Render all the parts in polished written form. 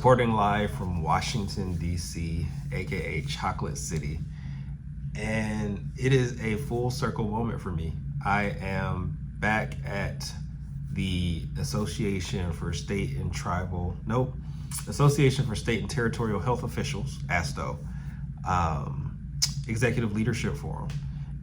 reporting live from Washington, D.C., aka Chocolate City. And it is a full circle moment for me. I am back at the Association for State and Territorial Health Officials, ASTO, Executive Leadership Forum.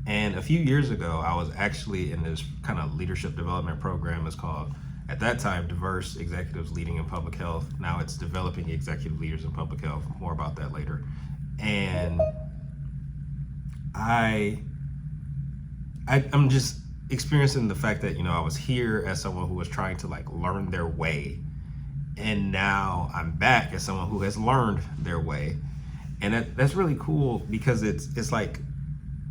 And a few years ago, I was actually in this kind of leadership development program. It's called, at that time, Diverse Executives Leading in Public Health. Now it's Developing Executive Leaders in Public Health. More about that later. And I'm just experiencing the fact that, I was here as someone who was trying to learn their way. And now I'm back as someone who has learned their way. And that's really cool because it's like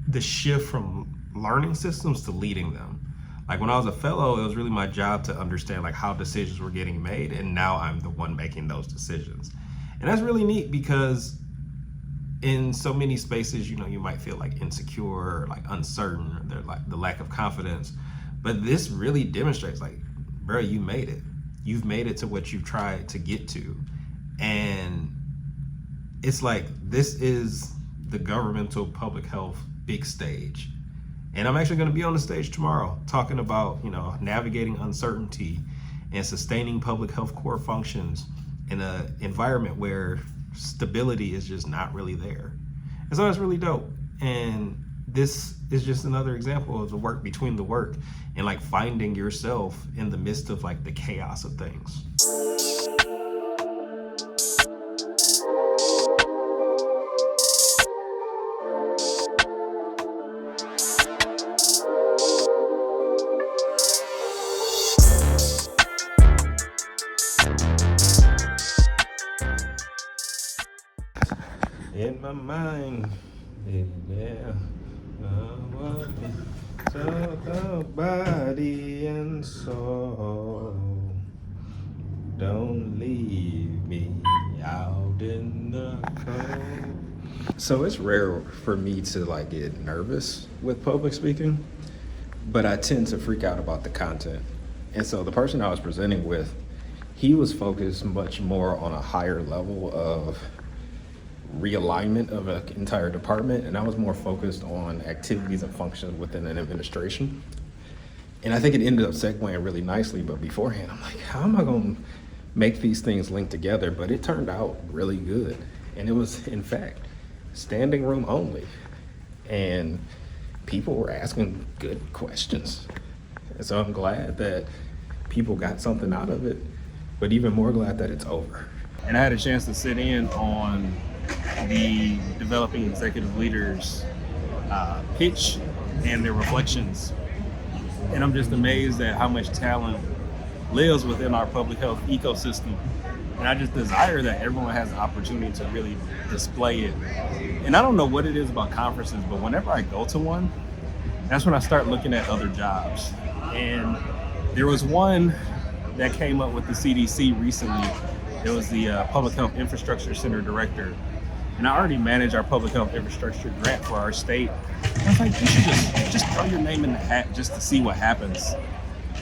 the shift from learning systems to leading them. Like when I was a fellow, it was really my job to understand how decisions were getting made. And now I'm the one making those decisions. And that's really neat because in so many spaces, you might feel insecure or uncertain, or the lack of confidence. But this really demonstrates bro, you made it. You've made it to what you've tried to get to. And it's this is the governmental public health big stage. And I'm actually going to be on the stage tomorrow talking about, navigating uncertainty and sustaining public health core functions in an environment where stability is just not really there. And so that's really dope. And this is just another example of the work between the work and finding yourself in the midst of the chaos of things. In my mind, yeah, I want to talk about body and soul. Don't leave me out in the cold. So it's rare for me to get nervous with public speaking, but I tend to freak out about the content. And so the person I was presenting with, he was focused much more on a higher level of realignment of an entire department, and I was more focused on activities and functions within an administration. And I think it ended up segueing really nicely, but beforehand I'm how am I going to make these things link together? But it turned out really good, and it was in fact standing room only, and people were asking good questions. And so I'm glad that people got something out of it, but even more glad that it's over. And I had a chance to sit in on the Developing Executive Leaders pitch and their reflections. And I'm just amazed at how much talent lives within our public health ecosystem. And I just desire that everyone has an opportunity to really display it. And I don't know what it is about conferences, but whenever I go to one, that's when I start looking at other jobs. And there was one that came up with the CDC recently. It was the Public Health Infrastructure Center Director. And I already manage our public health infrastructure grant for our state. I was you should just throw your name in the hat just to see what happens.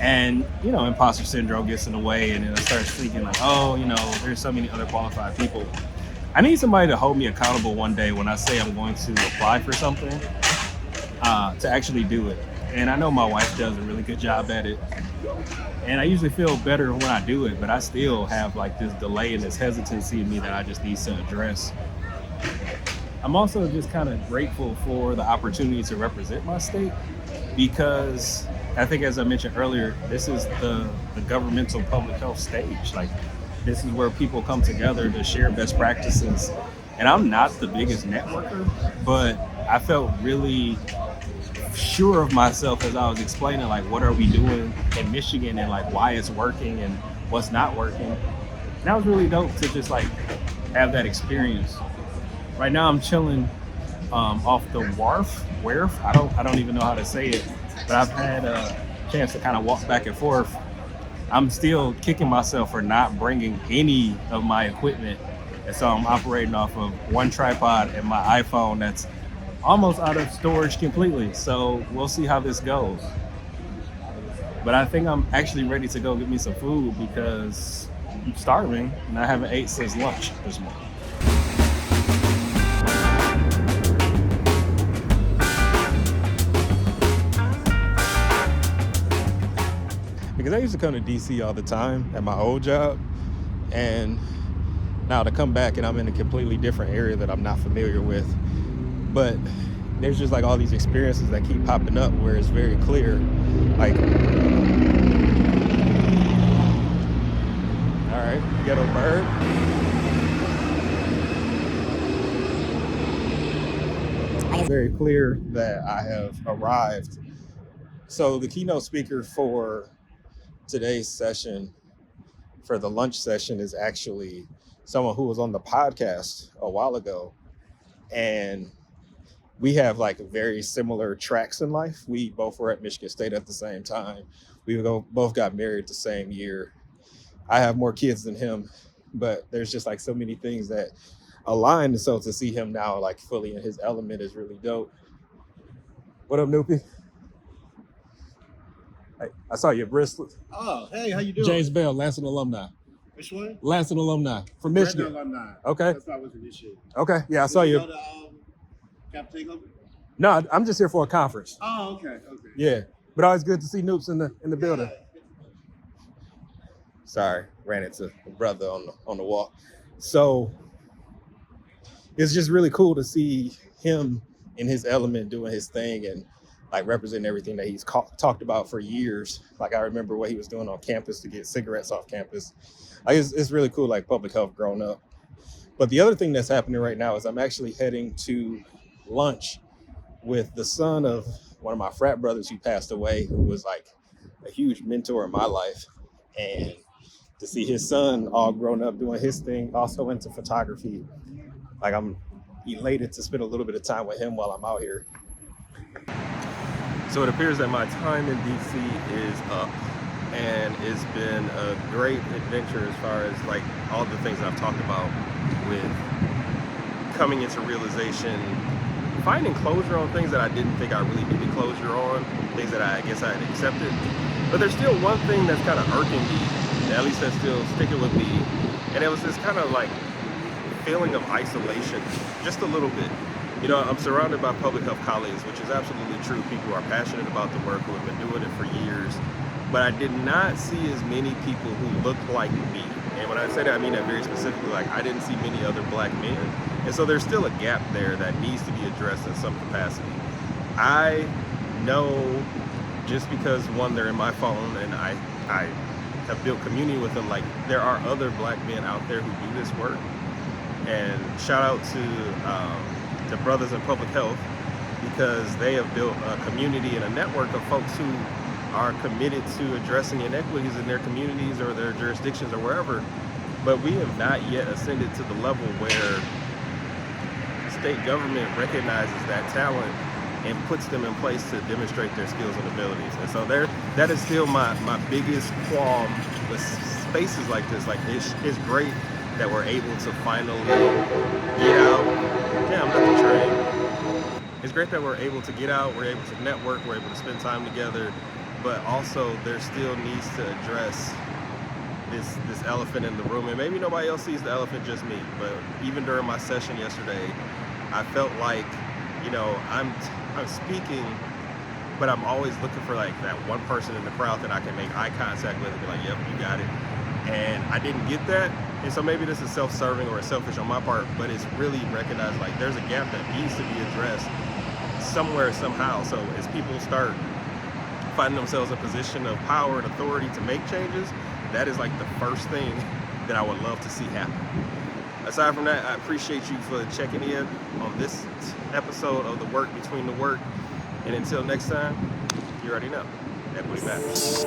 And, imposter syndrome gets in the way, and then I start thinking there's so many other qualified people. I need somebody to hold me accountable one day when I say I'm going to apply for something, to actually do it. And I know my wife does a really good job at it. And I usually feel better when I do it, but I still have this delay and this hesitancy in me that I just need to address. I'm also just kind of grateful for the opportunity to represent my state, because I think, as I mentioned earlier, this is the governmental public health stage. This is where people come together to share best practices. And I'm not the biggest networker, but I felt really sure of myself as I was explaining what are we doing in Michigan and why it's working and what's not working. And that was really dope to just have that experience. Right now I'm chilling off the wharf. I don't even know how to say it, but I've had a chance to kind of walk back and forth. I'm still kicking myself for not bringing any of my equipment, and so I'm operating off of one tripod and my iPhone that's almost out of storage completely. So we'll see how this goes. But I think I'm actually ready to go get me some food, because I'm starving, and I haven't ate since lunch this morning. Because I used to come to DC all the time at my old job, and now to come back and I'm in a completely different area that I'm not familiar with. But there's just like all these experiences that keep popping up where it's very clear, like, all right, ghetto bird. It's very clear that I have arrived. So the keynote speaker for today's session, for the lunch session, is actually someone who was on the podcast a while ago. And we have like very similar tracks in life. We both were at Michigan State at the same time. We both got married the same year. I have more kids than him, but there's just like so many things that align. And so to see him now like fully in his element is really dope. What up, Noopy? Hey, I saw your bracelet. Oh, hey, how you doing? James Bell, Lansing alumni. Which one? Lansing alumni from Michigan. Alumni. Okay. That's not what's an issue. Okay. Yeah, I saw you. Go to, Captain Takeover? No, I'm just here for a conference. Oh, okay. Yeah, but always good to see Noops in the building. Sorry, ran into a brother on the walk. So it's just really cool to see him in his element doing his thing and like representing everything that he's talked about for years. Like I remember what he was doing on campus to get cigarettes off campus. Like it's really cool, like public health growing up. But the other thing that's happening right now is I'm actually heading to lunch with the son of one of my frat brothers who passed away, who was like a huge mentor in my life. And to see his son all grown up doing his thing, also into photography, like I'm elated to spend a little bit of time with him while I'm out here. So it appears that my time in DC is up, and it's been a great adventure as far as like all the things I've talked about with coming into realization, finding closure on things that I didn't think I really needed closure on, things that I guess I had accepted. But there's still one thing that's kind of irking me, at least that's still sticking with me, and it was this kind of like feeling of isolation, just a little bit. You know, I'm surrounded by public health colleagues, which is absolutely true. People who are passionate about the work, who have been doing it for years. But I did not see as many people who looked like me. And when I say that, I mean that very specifically. Like, I didn't see many other black men. And so there's still a gap there that needs to be addressed in some capacity. I know just because, one, they're in my phone and I have built community with them, like there are other black men out there who do this work. And shout out to the brothers in public health, because they have built a community and a network of folks who are committed to addressing inequities in their communities or their jurisdictions or wherever. But we have not yet ascended to the level where state government recognizes that talent and puts them in place to demonstrate their skills and abilities. And so that is still my biggest qualm with spaces like this. Like it's great that we're able to finally get out. Yeah, I'm not the train. It's great that we're able to get out, we're able to network, we're able to spend time together, but also there still needs to address this elephant in the room. And maybe nobody else sees the elephant, just me. But even during my session yesterday, I felt like, you know, I'm speaking, but I'm always looking for like that one person in the crowd that I can make eye contact with and be like, yep, you got it. And I didn't get that. And so maybe this is self-serving or selfish on my part, but it's really recognized like there's a gap that needs to be addressed somewhere, somehow. So as people start finding themselves in a position of power and authority to make changes, that is like the first thing that I would love to see happen. Aside from that, I appreciate you for checking in on this episode of The Work Between the Work. And until next time, you already know, equity matters.